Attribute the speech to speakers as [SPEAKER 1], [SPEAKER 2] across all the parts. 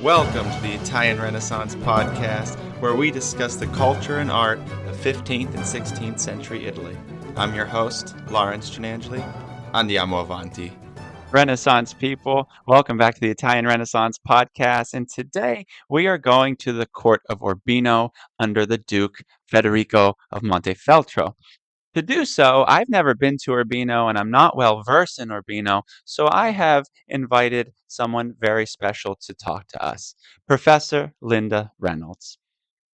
[SPEAKER 1] Welcome to the Italian Renaissance podcast, where we discuss the culture and art of 15th and 16th century Italy. I'm your host, Lawrence Gianangeli. Andiamo avanti. Renaissance people, welcome back to the Italian Renaissance podcast. And today we are going to the court of Urbino under the Duke Federico of Montefeltro. To do so, I've never been to Urbino and I'm not well versed in Urbino, so I have invited someone very special to talk to us, Professor Linda Reynolds.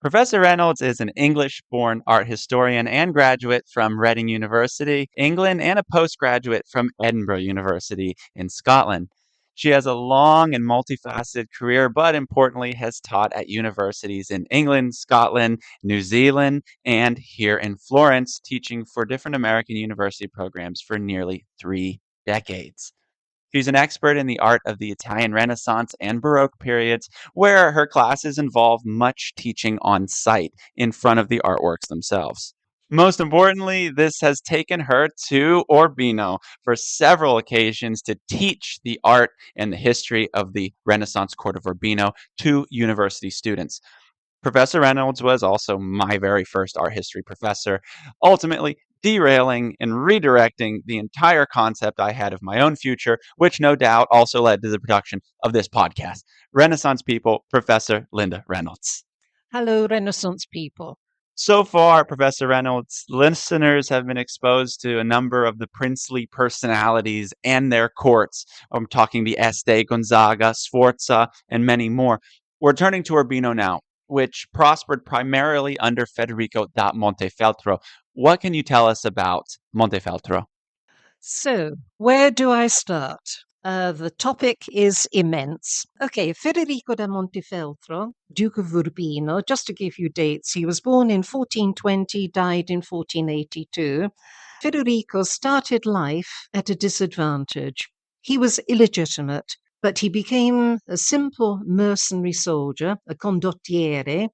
[SPEAKER 1] Professor Reynolds is an English-born art historian and graduate from Reading University, England, and a postgraduate from Edinburgh University in Scotland. She has a long and multifaceted career, but importantly has taught at universities in England, Scotland, New Zealand, and here in Florence, teaching for different American university programs for nearly 3 decades. She's an expert in the art of the Italian Renaissance and Baroque periods, where her classes involve much teaching on site in front of the artworks themselves. Most importantly, this has taken her to Urbino for several occasions to teach the art and the history of the Renaissance court of Urbino to university students. Professor Reynolds was also my very first art history professor, ultimately derailing and redirecting the entire concept I had of my own future, which no doubt also led to the production of this podcast. Renaissance people, Professor Linda Reynolds.
[SPEAKER 2] Hello, Renaissance people.
[SPEAKER 1] So far, Professor Reynolds, listeners have been exposed to a number of the princely personalities and their courts. I'm talking the Este, Gonzaga, Sforza, and many more. We're turning to Urbino now, which prospered primarily under Federico da Montefeltro. What can you tell us about Montefeltro?
[SPEAKER 2] So, where do I start? The topic is immense. Okay, Federico da Montefeltro, Duke of Urbino, just to give you dates, he was born in 1420, died in 1482. Federico started life at a disadvantage. He was illegitimate, but he became a simple mercenary soldier, a condottiere,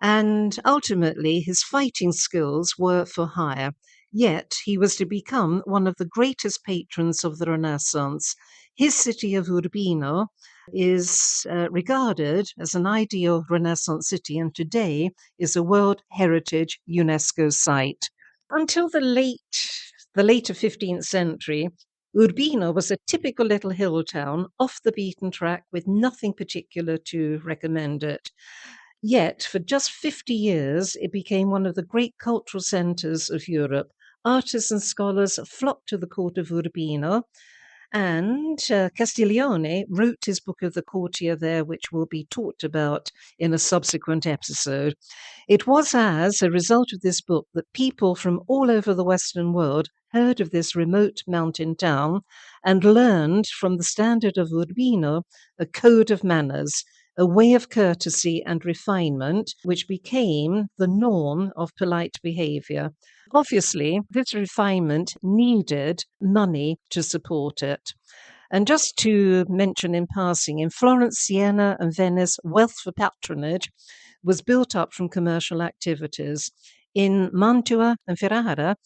[SPEAKER 2] and ultimately his fighting skills were for hire. Yet he was to become one of the greatest patrons of the Renaissance. His city of Urbino is regarded as an ideal Renaissance city and today is a World Heritage UNESCO site. Until the later 15th century, Urbino was a typical little hill town off the beaten track with nothing particular to recommend it. Yet, for just 50 years, it became one of the great cultural centres of Europe. Artists and scholars flocked to the court of Urbino, and Castiglione wrote his book of the courtier there, which will be talked about in a subsequent episode. It was as a result of this book that people from all over the Western world heard of this remote mountain town and learned from the standard of Urbino a code of manners, a way of courtesy and refinement, which became the norm of polite behavior. Obviously, this refinement needed money to support it. And just to mention in passing, in Florence, Siena, and Venice, wealth for patronage was built up from commercial activities. In Mantua and Ferrara,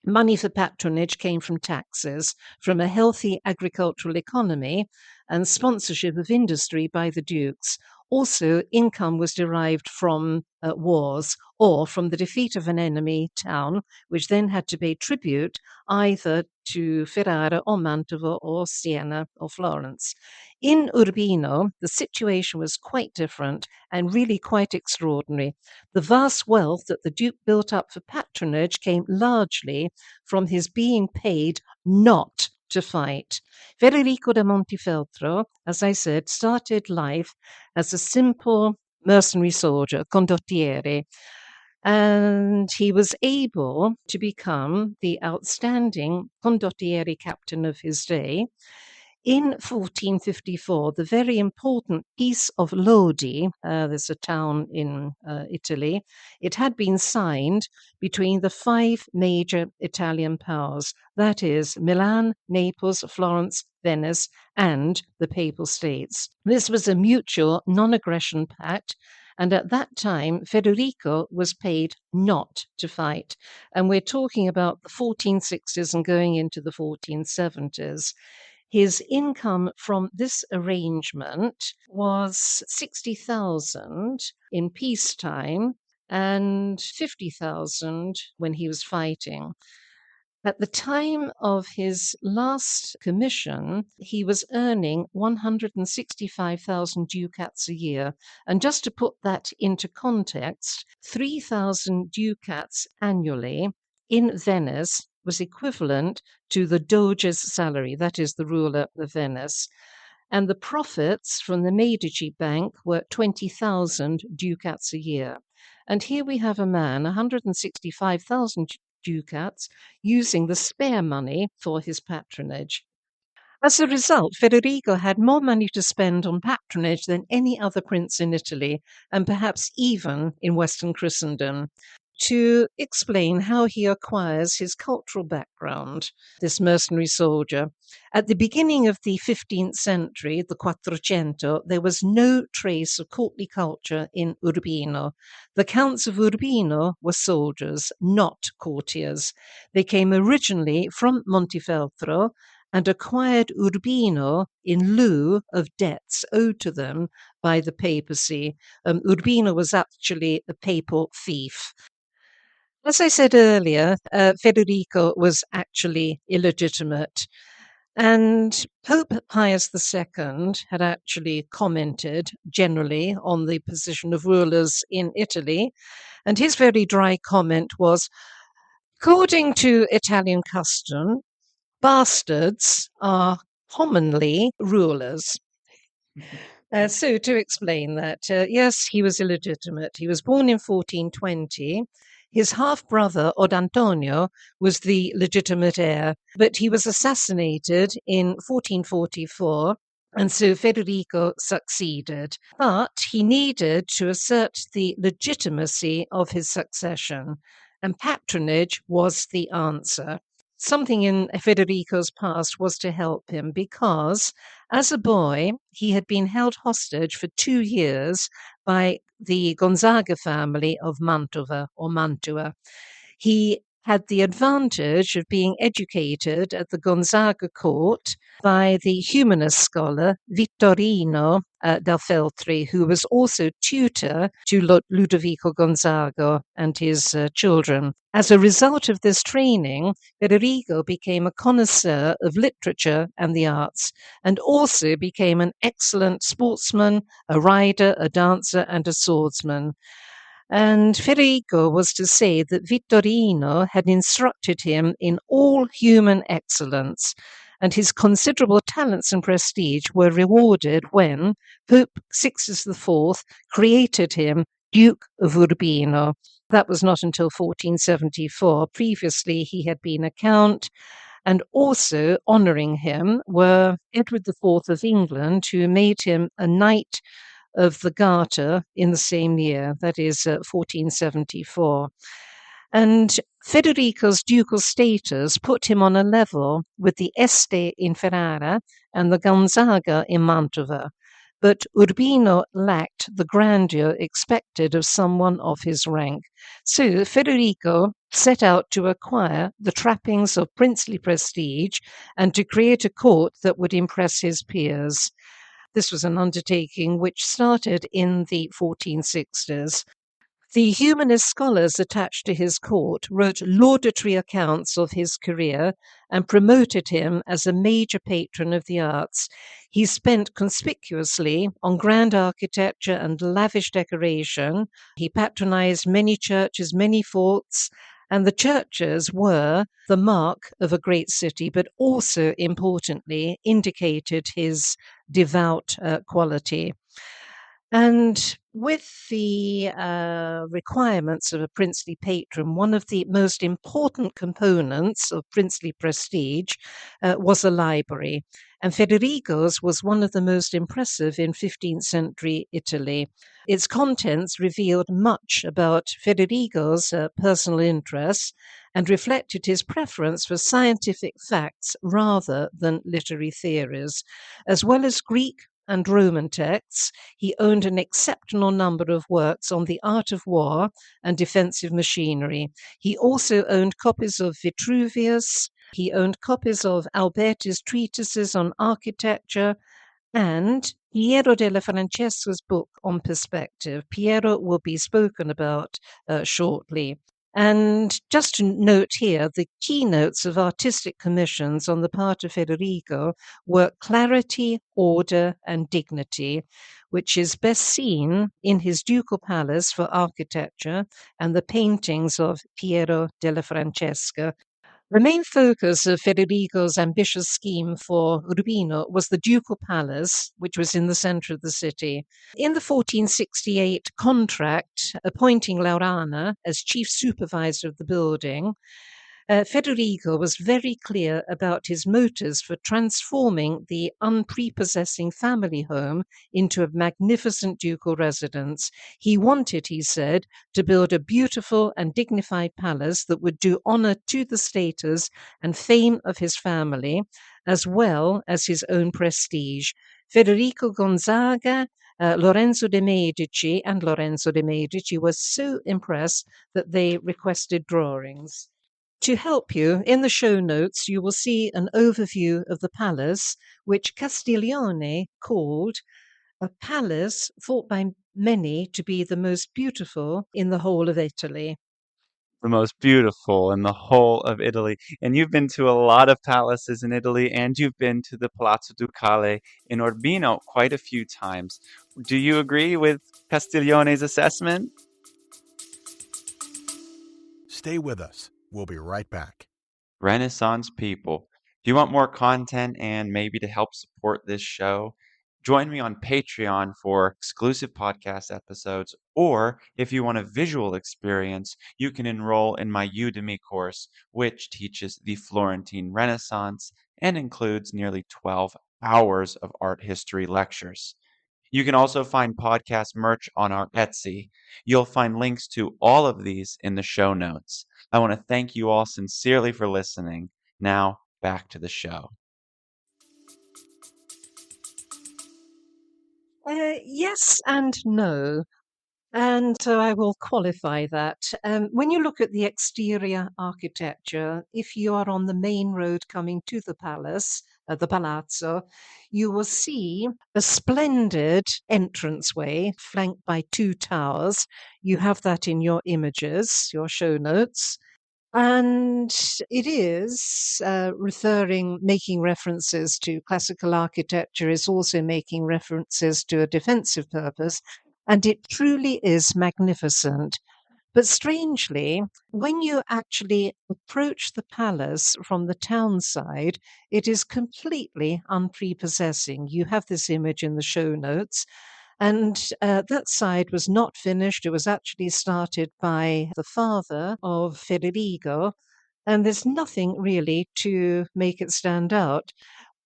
[SPEAKER 2] money for patronage came from taxes, from a healthy agricultural economy, and sponsorship of industry by the dukes. Also, income was derived from wars or from the defeat of an enemy town, which then had to pay tribute either to Ferrara or Mantova or Siena or Florence. In Urbino, the situation was quite different and really quite extraordinary. The vast wealth that the Duke built up for patronage came largely from his being paid not to fight. Federico da Montefeltro, as I said, started life as a simple mercenary soldier, condottiere, and he was able to become the outstanding condottiere captain of his day. In 1454, the very important Peace of Lodi, there's a town in Italy, it had been signed between the 5 major Italian powers, that is, Milan, Naples, Florence, Venice, and the Papal States. This was a mutual non-aggression pact, and at that time, Federico was paid not to fight. And we're talking about the 1460s and going into the 1470s. His income from this arrangement was 60,000 in peacetime and 50,000 when he was fighting. At the time of his last commission, he was earning 165,000 ducats a year. And just to put that into context, 3,000 ducats annually in Venice was equivalent to the Doge's salary, that is, the ruler of Venice. And the profits from the Medici Bank were 20,000 ducats a year. And here we have a man, 165,000 ducats, using the spare money for his patronage. As a result, Federico had more money to spend on patronage than any other prince in Italy, and perhaps even in Western Christendom. To explain how he acquires his cultural background, this mercenary soldier. At the beginning of the 15th century, the Quattrocento, there was no trace of courtly culture in Urbino. The counts of Urbino were soldiers, not courtiers. They came originally from Montefeltro and acquired Urbino in lieu of debts owed to them by the papacy. Urbino was actually a papal fief. As I said earlier, Federico was actually illegitimate. And Pope Pius II had actually commented generally on the position of rulers in Italy. And his very dry comment was, according to Italian custom, bastards are commonly rulers. So to explain that, yes, he was illegitimate. He was born in 1420. His half-brother, Od Antonio, was the legitimate heir, but he was assassinated in 1444, and so Federico succeeded. But he needed to assert the legitimacy of his succession, and patronage was the answer. Something in Federico's past was to help him because, as a boy, he had been held hostage for 2 years by the Gonzaga family of Mantova or Mantua. He had the advantage of being educated at the Gonzaga court by the humanist scholar Vittorino da Feltri, who was also tutor to Ludovico Gonzaga and his children. As a result of this training, Federico became a connoisseur of literature and the arts, and also became an excellent sportsman, a rider, a dancer, and a swordsman. And Federico was to say that Vittorino had instructed him in all human excellence, and his considerable talents and prestige were rewarded when Pope Sixtus IV created him Duke of Urbino. That was not until 1474. Previously, he had been a count, and also honouring him were Edward IV of England, who made him a Knight of the Garter in the same year, that is 1474. And Federico's ducal status put him on a level with the Este in Ferrara and the Gonzaga in Mantova. But Urbino lacked the grandeur expected of someone of his rank. So Federico set out to acquire the trappings of princely prestige and to create a court that would impress his peers. This was an undertaking which started in the 1460s. The humanist scholars attached to his court wrote laudatory accounts of his career and promoted him as a major patron of the arts. He spent conspicuously on grand architecture and lavish decoration. He patronized many churches, many forts, and the churches were the mark of a great city, but also, importantly, indicated his devout quality. And with the requirements of a princely patron, one of the most important components of princely prestige was a library. And Federico's was one of the most impressive in 15th century Italy. Its contents revealed much about Federico's personal interests and reflected his preference for scientific facts rather than literary theories. As well as Greek and Roman texts, he owned an exceptional number of works on the art of war and defensive machinery. He also owned copies of Vitruvius, He owned copies of Alberti's treatises on architecture and Piero della Francesca's book on perspective. Piero will be spoken about shortly. And just to note here, the keynotes of artistic commissions on the part of Federico were clarity, order, and dignity, which is best seen in his ducal palace for architecture and the paintings of Piero della Francesca. The main focus of Federico's ambitious scheme for Urbino was the ducal palace, which was in the centre of the city. In the 1468 contract appointing Laurana as chief supervisor of the building, Federico was very clear about his motives for transforming the unprepossessing family home into a magnificent ducal residence. He wanted, he said, to build a beautiful and dignified palace that would do honour to the status and fame of his family, as well as his own prestige. Federico Gonzaga, Lorenzo de' Medici, and Lorenzo de' Medici were so impressed that they requested drawings. To help you, in the show notes, you will see an overview of the palace, which Castiglione called a palace thought by many to be the most beautiful in the whole of Italy.
[SPEAKER 1] The most beautiful in the whole of Italy. And you've been to a lot of palaces in Italy, and you've been to the Palazzo Ducale in Urbino quite a few times. Do you agree with Castiglione's assessment?
[SPEAKER 3] Stay with us. We'll be right back.
[SPEAKER 1] Renaissance people, do you want more content and maybe to help support this show? Join me on Patreon for exclusive podcast episodes, or if you want a visual experience, you can enroll in my Udemy course, which teaches the Florentine Renaissance and includes nearly 12 hours of art history lectures. You can also find podcast merch on our Etsy. You'll find links to all of these in the show notes. I want to thank you all sincerely for listening. Now, back to the show.
[SPEAKER 2] Yes and no. And so I will qualify that. When you look at the exterior architecture, if you are on the main road coming to the palace, the palazzo, you will see a splendid entranceway flanked by two towers. You have that in your images, your show notes. And it is making references to classical architecture, is also making references to a defensive purpose. And it truly is magnificent. But strangely, when you actually approach the palace from the town side, it is completely unprepossessing. You have this image in the show notes. And that side was not finished. It was actually started by the father of Federico. And there's nothing really to make it stand out.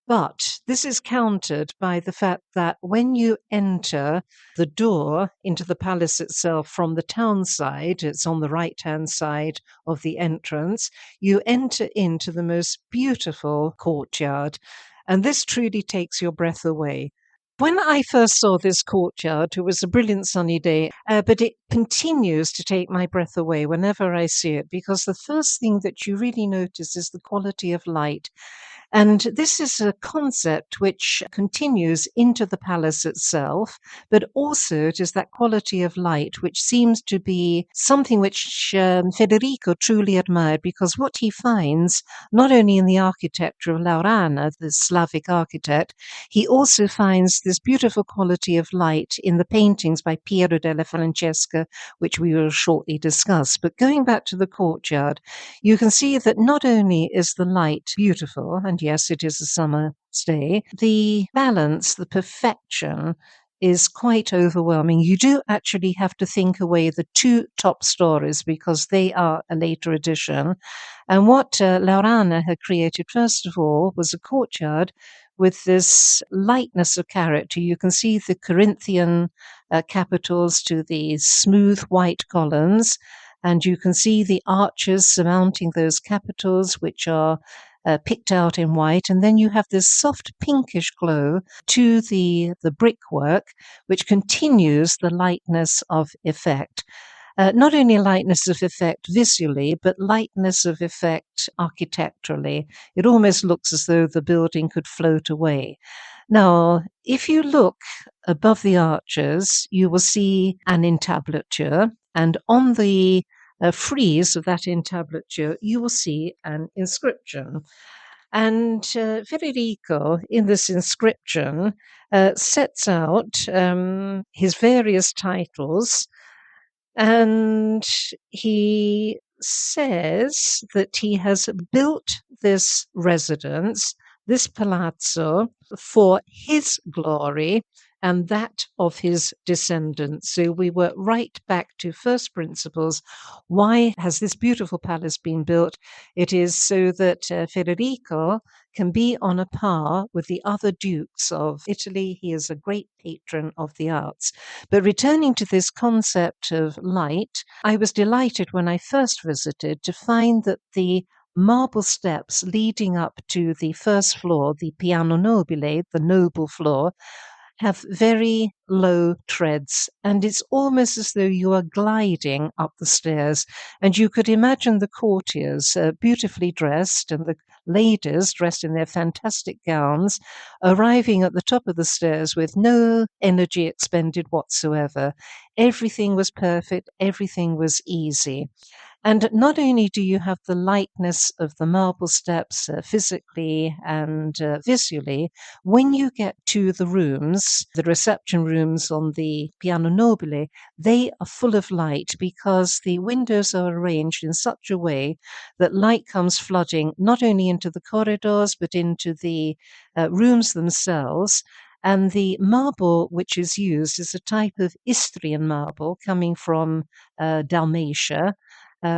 [SPEAKER 2] But this is countered by the fact that when you enter the door into the palace itself from the town side, it's on the right hand side of the entrance, you enter into the most beautiful courtyard. And this truly takes your breath away. When I first saw this courtyard, it was a brilliant sunny day, but it continues to take my breath away whenever I see it, because the first thing that you really notice is the quality of light. And this is a concept which continues into the palace itself, but also it is that quality of light which seems to be something which Federico truly admired, because what he finds, not only in the architecture of Laurana, the Slavic architect, he also finds this beautiful quality of light in the paintings by Piero della Francesca, which we will shortly discuss. But going back to the courtyard, you can see that not only is the light beautiful, and yes, it is a summer stay, the balance, the perfection is quite overwhelming. You do actually have to think away the two top stories because they are a later addition. And what Laurana had created, first of all, was a courtyard with this lightness of character. You can see the Corinthian capitals to the smooth white columns, and you can see the arches surmounting those capitals, which are picked out in white. And then you have this soft pinkish glow to the brickwork, which continues the lightness of effect. Not only lightness of effect visually, but lightness of effect architecturally. It almost looks as though the building could float away. Now, if you look above the arches, you will see an entablature, and on the frieze of that entablature, you will see an inscription. And Federico, in this inscription, sets out his various titles, and he says that he has built this residence, this palazzo, for his glory and that of his descendants. So we work right back to first principles. Why has this beautiful palace been built? It is so that Federico can be on a par with the other dukes of Italy. He is a great patron of the arts. But returning to this concept of light, I was delighted when I first visited to find that the marble steps leading up to the first floor, the piano nobile, the noble floor, have very low treads, and it's almost as though you are gliding up the stairs. And you could imagine the courtiers, beautifully dressed, and the ladies dressed in their fantastic gowns, arriving at the top of the stairs with no energy expended whatsoever. Everything was perfect, everything was easy. And not only do you have the lightness of the marble steps physically and visually, when you get to the rooms, the reception rooms on the piano nobile, they are full of light because the windows are arranged in such a way that light comes flooding not only into the corridors but into the rooms themselves. And the marble which is used is a type of Istrian marble coming from Dalmatia,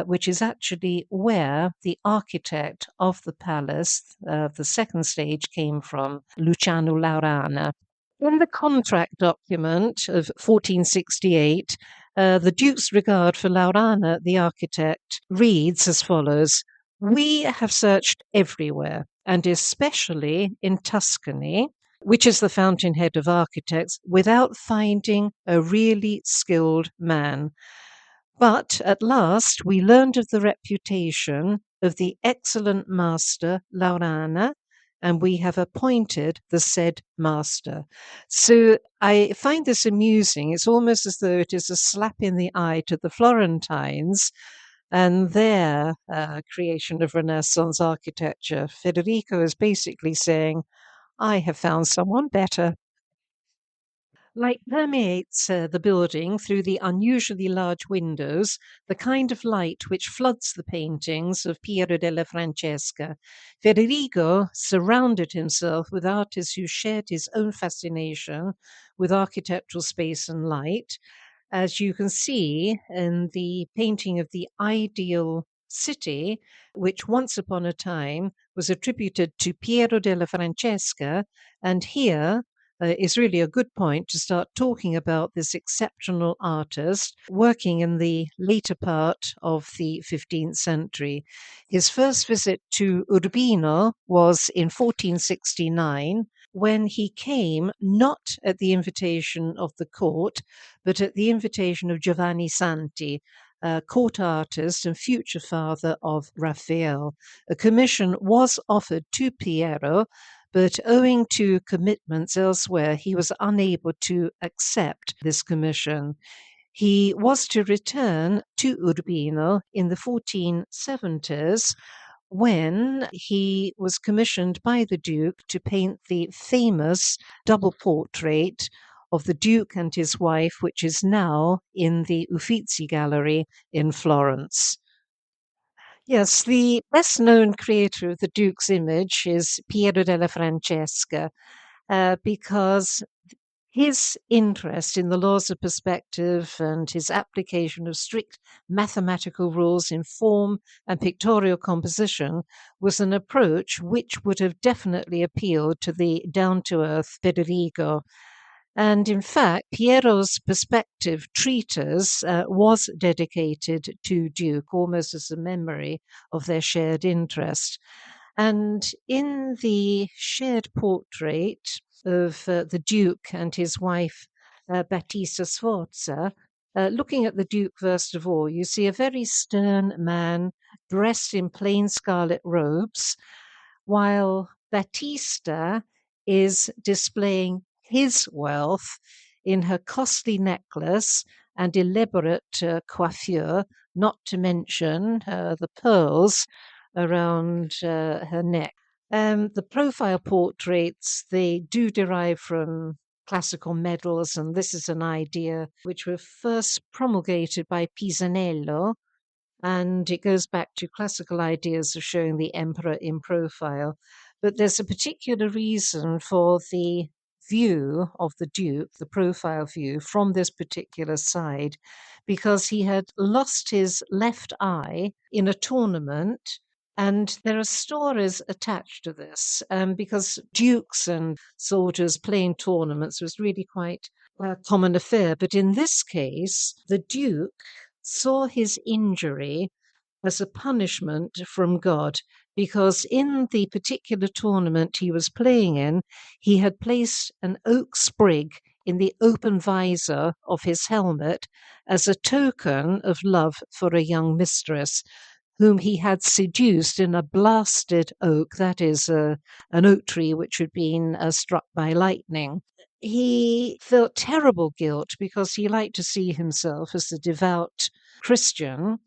[SPEAKER 2] which is actually where the architect of the palace, the second stage, came from, Luciano Laurana. In the contract document of 1468, the Duke's regard for Laurana, the architect, reads as follows: "We have searched everywhere, and especially in Tuscany, which is the fountainhead of architects, without finding a really skilled man. But at last we learned of the reputation of the excellent master Laurana, and we have appointed the said master." So I find this amusing. It's almost as though it is a slap in the eye to the Florentines and their creation of Renaissance architecture. Federico is basically saying, I have found someone better. Light permeates the building through the unusually large windows, the kind of light which floods the paintings of Piero della Francesca. Federico surrounded himself with artists who shared his own fascination with architectural space and light. As you can see in the painting of the ideal city, which once upon a time was attributed to Piero della Francesca, and here is really a good point to start talking about this exceptional artist working in the later part of the 15th century. His first visit to Urbino was in 1469, when he came not at the invitation of the court, but at the invitation of Giovanni Santi, court artist and future father of Raphael. A commission was offered to Piero, but owing to commitments elsewhere, he was unable to accept this commission. He was to return to Urbino in the 1470s, when he was commissioned by the Duke to paint the famous double portrait of the Duke and his wife, which is now in the Uffizi Gallery in Florence. Yes, the best known creator of the Duke's image is Piero della Francesca, because his interest in the laws of perspective and his application of strict mathematical rules in form and pictorial composition was an approach which would have definitely appealed to the down-to-earth Federico. And in fact, Piero's perspective treatise was dedicated to Duke, almost as a memory of their shared interest. And in the shared portrait of the Duke and his wife, Battista Sforza, Looking at the Duke, first of all, you see a very stern man dressed in plain scarlet robes, while Battista is displaying his wealth in her costly necklace and elaborate coiffure, not to mention the pearls around her neck. The profile portraits, they do derive from classical medals, and this is an idea which was first promulgated by Pisanello, and it goes back to classical ideas of showing the emperor in profile. But there's a particular reason for the view of the Duke, the profile view, from this particular side, because he had lost his left eye in a tournament. And there are stories attached to this, because dukes and soldiers playing tournaments was really quite a common affair. But in this case, the Duke saw his injury as a punishment from God, because in the particular tournament he was playing in, he had placed an oak sprig in the open visor of his helmet as a token of love for a young mistress whom he had seduced in a blasted oak, that is, an oak tree which had been struck by lightning. He felt terrible guilt because he liked to see himself as a devout Christian,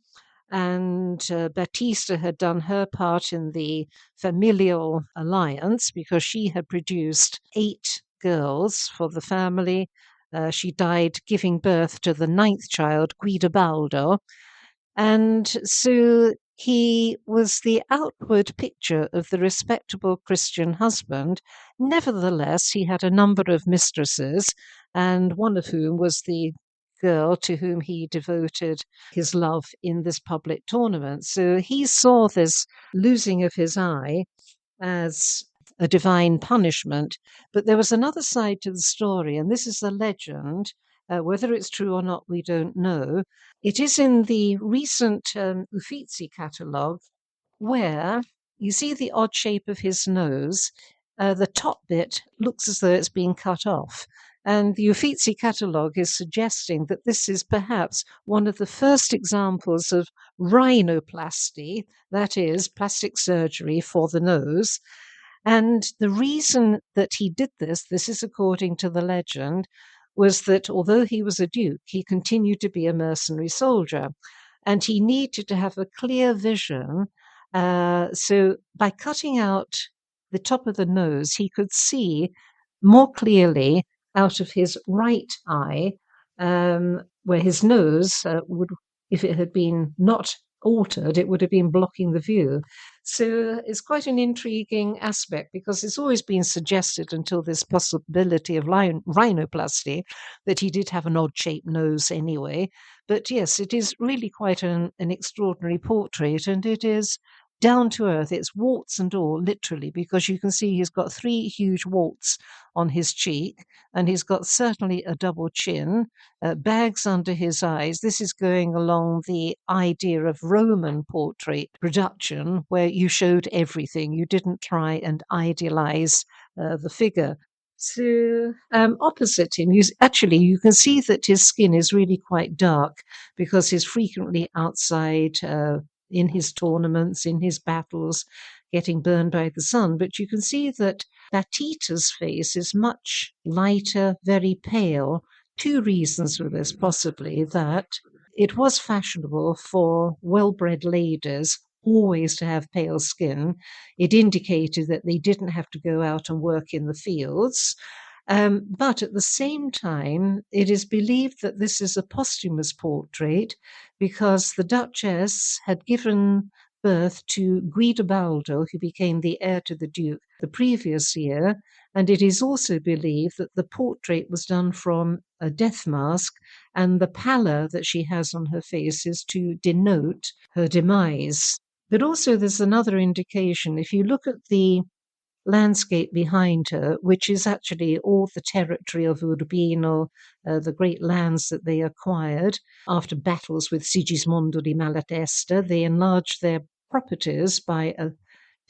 [SPEAKER 2] and Battista had done her part in the familial alliance because she had produced 8 girls for the family. She died giving birth to the 9th child, Guidobaldo. And so he was the outward picture of the respectable Christian husband. Nevertheless, he had a number of mistresses, and one of whom was the girl to whom he devoted his love in this public tournament. So he saw this losing of his eye as a divine punishment. But there was another side to the story, and this is a legend. Whether it's true or not, we don't know. It is in the recent Uffizi catalogue, where you see the odd shape of his nose. The top bit looks as though it's been cut off. And the Uffizi catalogue is suggesting that this is perhaps one of the first examples of rhinoplasty, that is, plastic surgery for the nose. And the reason that he did this is according to the legend, was that although he was a duke, he continued to be a mercenary soldier, and he needed to have a clear vision. So by cutting out the top of the nose, he could see more clearly out of his right eye, where his nose would, if it had been not altered, it would have been blocking the view. So it's quite an intriguing aspect, because it's always been suggested until this possibility of rhinoplasty that he did have an odd-shaped nose anyway. But yes, it is really quite an extraordinary portrait, and it is down to earth. It's warts and all, literally, because you can see he's got 3 huge warts on his cheek, and he's got certainly a double chin, bags under his eyes. This is going along the idea of Roman portrait production, where you showed everything. You didn't try and idealize the figure. So opposite him, you can see that his skin is really quite dark, because he's frequently outside in his tournaments, in his battles, getting burned by the sun. But you can see that Battita's face is much lighter, very pale. 2 reasons for this, possibly: that it was fashionable for well-bred ladies always to have pale skin. It indicated that they didn't have to go out and work in the fields. But at the same time, it is believed that this is a posthumous portrait, because the Duchess had given birth to Guidobaldo, who became the heir to the Duke the previous year, and it is also believed that the portrait was done from a death mask, and the pallor that she has on her face is to denote her demise. But also there's another indication. If you look at the landscape behind her, which is actually all the territory of Urbino, the great lands that they acquired after battles with Sigismondo di Malatesta. They enlarged their properties by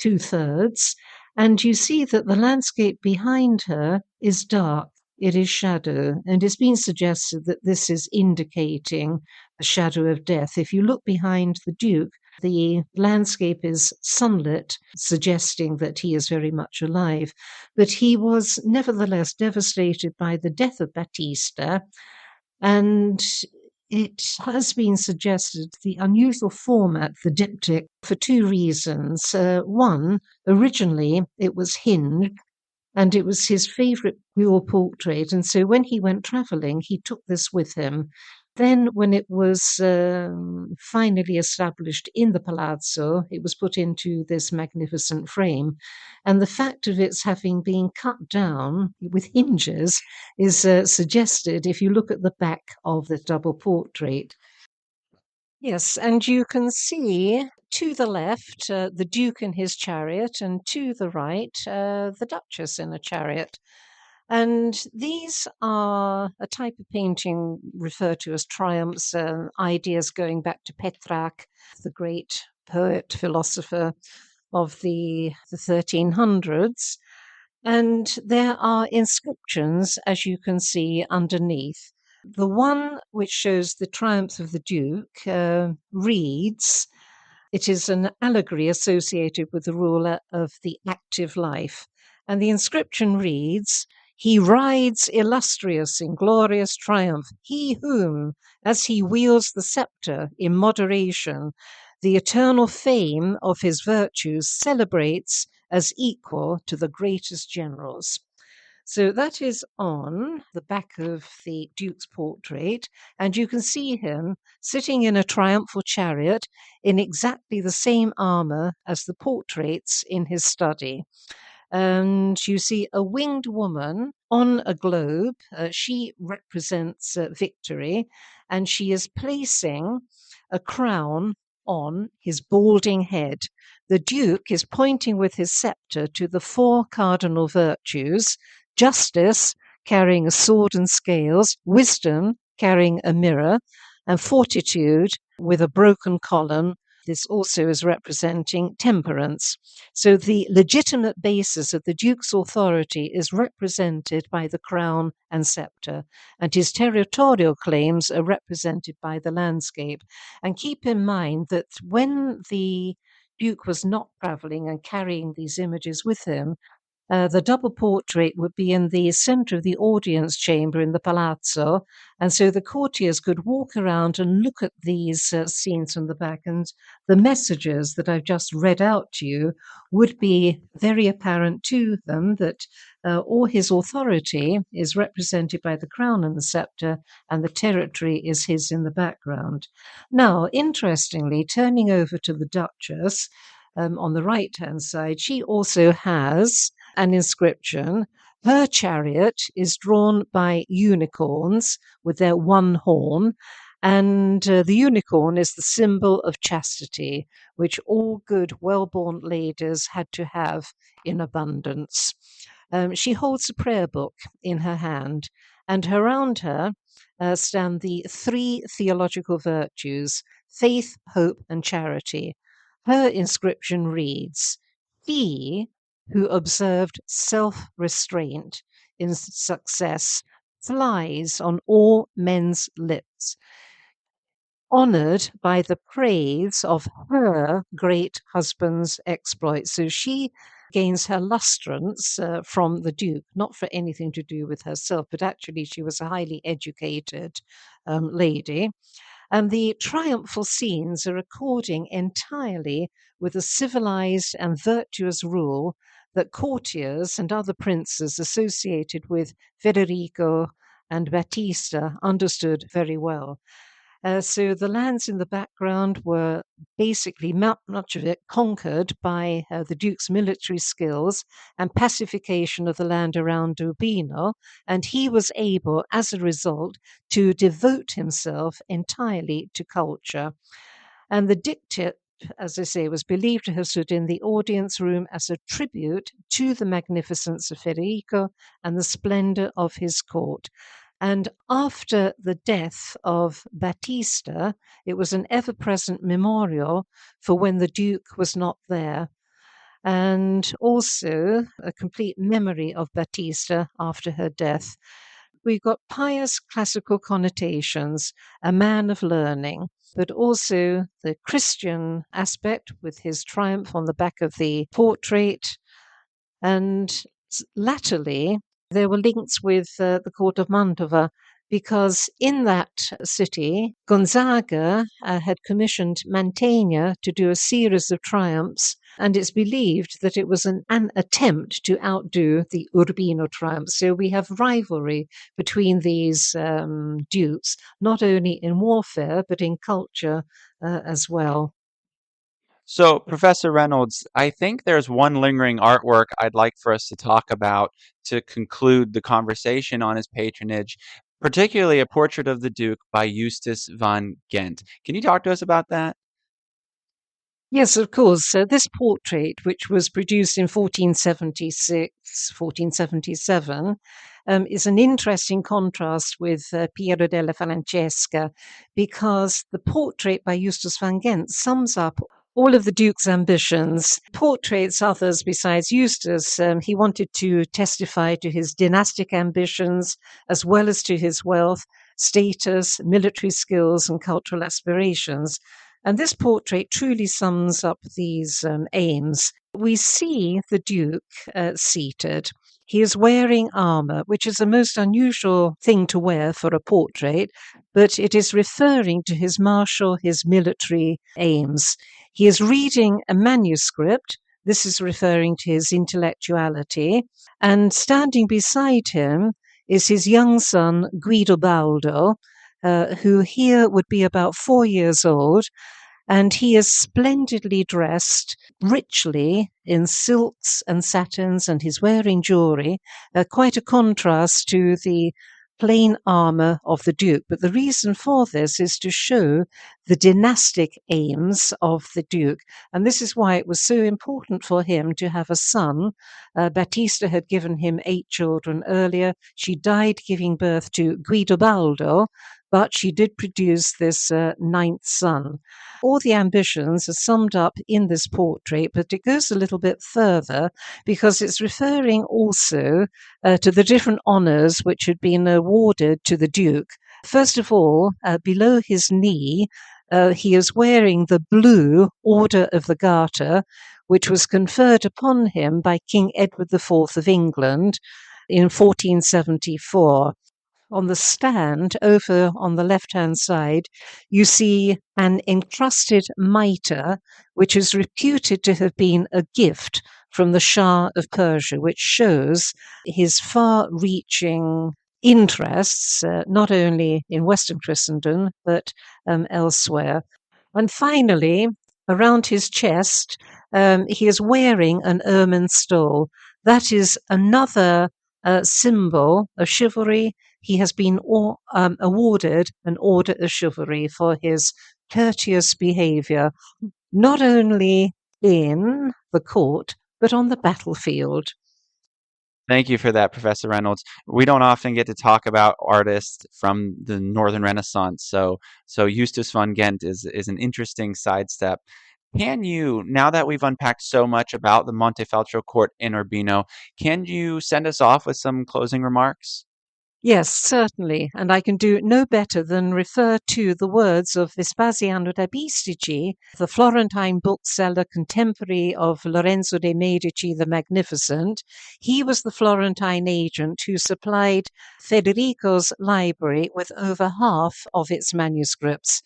[SPEAKER 2] 2/3, and you see that the landscape behind her is dark. it is shadow, and it's been suggested that this is indicating the shadow of death. If you look behind the Duke, the landscape is sunlit, suggesting that he is very much alive. But he was nevertheless devastated by the death of Battista, and it has been suggested the unusual format, the diptych, for two reasons. One, originally it was hinged, and it was his favourite mule portrait. And so when he went travelling, he took this with him. Then, when it was finally established in the palazzo, it was put into this magnificent frame. And the fact of its having been cut down with hinges is suggested if you look at the back of the double portrait. Yes, and you can see to the left the Duke in his chariot, and to the right the Duchess in a chariot. And these are a type of painting referred to as triumphs, ideas going back to Petrarch, the great poet, philosopher of the 1300s. And there are inscriptions, as you can see, underneath. The one which shows the triumph of the Duke reads, it is an allegory associated with the ruler of the active life. And the inscription reads, "He rides illustrious in glorious triumph, he whom, as he wields the sceptre in moderation, the eternal fame of his virtues celebrates as equal to the greatest generals." So that is on the back of the Duke's portrait, and you can see him sitting in a triumphal chariot in exactly the same armour as the portraits in his study. And you see a winged woman on a globe. She represents victory, and she is placing a crown on his balding head. The Duke is pointing with his sceptre to the four cardinal virtues: justice, carrying a sword and scales; wisdom, carrying a mirror; and fortitude, with a broken column. This also is representing temperance. So the legitimate basis of the Duke's authority is represented by the crown and sceptre, and his territorial claims are represented by the landscape. And keep in mind that when the Duke was not travelling and carrying these images with him, the double portrait would be in the center of the audience chamber in the palazzo, and so the courtiers could walk around and look at these scenes from the back, and the messages that I've just read out to you would be very apparent to them, that all his authority is represented by the crown and the scepter, and the territory is his in the background. Now, interestingly, turning over to the Duchess, on the right-hand side, she also has an inscription. Her chariot is drawn by unicorns with their one horn, and the unicorn is the symbol of chastity, which all good, well-born ladies had to have in abundance. She holds a prayer book in her hand, and around her stand the three theological virtues: faith, hope, and charity. Her inscription reads, "He who observed self-restraint in success flies on all men's lips, honoured by the praise of her great husband's exploits." So she gains her lustrance from the Duke, not for anything to do with herself, but actually she was a highly educated lady. And the triumphal scenes are according entirely with the civilized and virtuous rule that courtiers and other princes associated with Federico and Battista understood very well. So the lands in the background were basically much of it conquered by the Duke's military skills and pacification of the land around Urbino, and he was able, as a result, to devote himself entirely to culture. And the dictate, as I say, was believed to have stood in the audience room as a tribute to the magnificence of Federico and the splendor of his court. And after the death of Battista, it was an ever-present memorial for when the Duke was not there, and also a complete memory of Battista after her death. we've got pious classical connotations, a man of learning, but also the Christian aspect with his triumph on the back of the portrait. And latterly, there were links with the court of Mantova, because in that city, Gonzaga had commissioned Mantegna to do a series of triumphs, and it's believed that it was an attempt to outdo the Urbino triumph. So we have rivalry between these dukes, not only in warfare, but in culture as well.
[SPEAKER 1] So, Professor Reynolds, I think there's one lingering artwork I'd like for us to talk about to conclude the conversation on his patronage, particularly a portrait of the Duke by Justus van Ghent. Can you talk to us about that?
[SPEAKER 2] Yes, of course. So this portrait, which was produced in 1476, 1477, is an interesting contrast with Piero della Francesca, because the portrait by Justus van Ghent sums up all of the Duke's ambitions. Portraits others besides Justus. He wanted to testify to his dynastic ambitions as well as to his wealth, status, military skills, and cultural aspirations. And this portrait truly sums up these aims. We see the Duke seated. He is wearing armor, which is a most unusual thing to wear for a portrait, but it is referring to his martial, his military aims. He is reading a manuscript. This is referring to his intellectuality. And standing beside him is his young son, Guidobaldo, who here would be about 4 years old, and he is splendidly dressed, richly in silks and satins, and he's wearing jewelry, quite a contrast to the plain armour of the Duke. But the reason for this is to show the dynastic aims of the Duke. And this is why it was so important for him to have a son. Battista had given him 8 children earlier. She died giving birth to Guidobaldo, but she did produce this 9th son. All the ambitions are summed up in this portrait, but it goes a little bit further because it's referring also to the different honours which had been awarded to the Duke. First of all, below his knee, he is wearing the blue Order of the Garter, which was conferred upon him by King Edward IV of England in 1474. On the stand over on the left-hand side, you see an encrusted mitre, which is reputed to have been a gift from the Shah of Persia, which shows his far-reaching interests, not only in Western Christendom, but elsewhere. And finally, around his chest, he is wearing an ermine stole. That is another symbol of chivalry. He has been awarded an Order of Chivalry for his courteous behaviour, not only in the court, but on the battlefield.
[SPEAKER 1] Thank you for that, Professor Reynolds. We don't often get to talk about artists from the Northern Renaissance, so Justus van Ghent is an interesting sidestep. Can you, now that we've unpacked so much about the Montefeltro court in Urbino, can you send us off with some closing remarks?
[SPEAKER 2] Yes, certainly, and I can do no better than refer to the words of Vespasiano da Bistici, the Florentine bookseller contemporary of Lorenzo de' Medici the Magnificent. He was the Florentine agent who supplied Federico's library with over half of its manuscripts.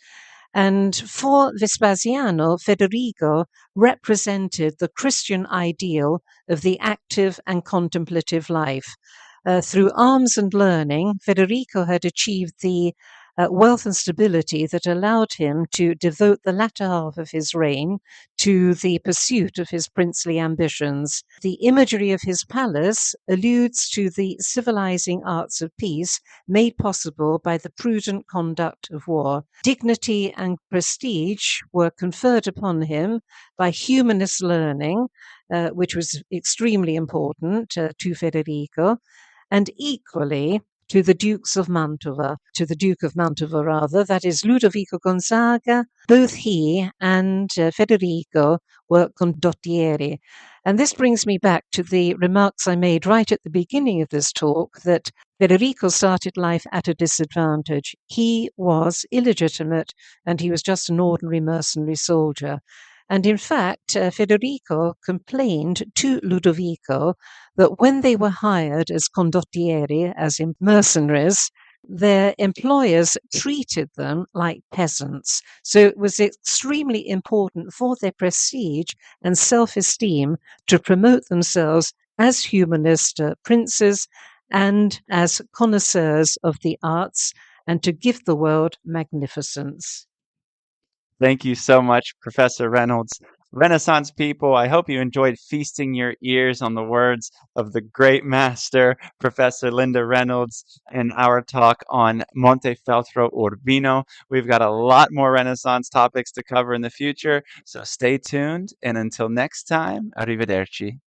[SPEAKER 2] And for Vespasiano, Federico represented the Christian ideal of the active and contemplative life. Through arms and learning, Federico had achieved the wealth and stability that allowed him to devote the latter half of his reign to the pursuit of his princely ambitions. The imagery of his palace alludes to the civilizing arts of peace made possible by the prudent conduct of war. Dignity and prestige were conferred upon him by humanist learning, which was extremely important to Federico. And equally, to the Dukes of Mantova, to the Duke of Mantova rather, that is Ludovico Gonzaga. Both he and Federico were condottieri. And this brings me back to the remarks I made right at the beginning of this talk, that Federico started life at a disadvantage. He was illegitimate and he was just an ordinary mercenary soldier. And in fact, Federico complained to Ludovico that when they were hired as condottieri, as in mercenaries, their employers treated them like peasants. So it was extremely important for their prestige and self-esteem to promote themselves as humanist princes and as connoisseurs of the arts, and to give the world magnificence.
[SPEAKER 1] Thank you so much, Professor Reynolds. Renaissance people, I hope you enjoyed feasting your ears on the words of the great master, Professor Linda Reynolds, in our talk on Montefeltro Urbino. We've got a lot more Renaissance topics to cover in the future, so stay tuned. And until next time, arrivederci.